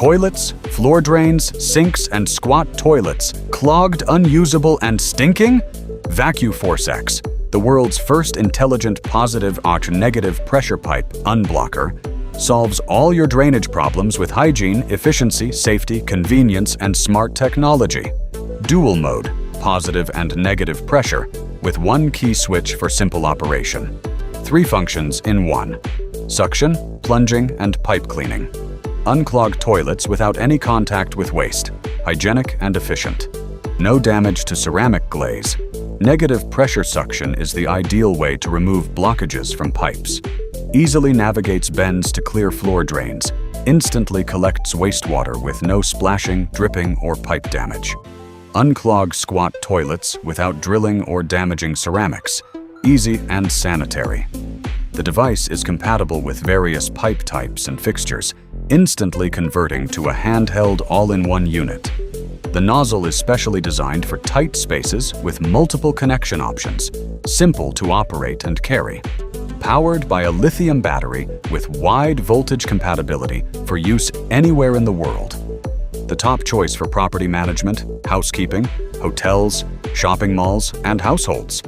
Toilets, floor drains, sinks, and squat toilets clogged, unusable, and stinking? VacuForceX, the world's first intelligent positive/negative pressure pipe unblocker, solves all your drainage problems with hygiene, efficiency, safety, convenience, and smart technology. Dual mode, positive and negative pressure, with one key switch for simple operation. 3 functions in one: suction, plunging, and pipe cleaning. Unclog toilets without any contact with waste. Hygienic and efficient. No damage to ceramic glaze. Negative pressure suction is the ideal way to remove blockages from pipes. Easily navigates bends to clear floor drains. Instantly collects wastewater with no splashing, dripping, or pipe damage. Unclog squat toilets without drilling or damaging ceramics. Easy and sanitary. The device is compatible with various pipe types and fixtures, instantly converting to a handheld all-in-one unit. The nozzle is specially designed for tight spaces with multiple connection options, simple to operate and carry. Powered by a lithium battery with wide voltage compatibility for use anywhere in the world. The top choice for property management, housekeeping, hotels, shopping malls, and households.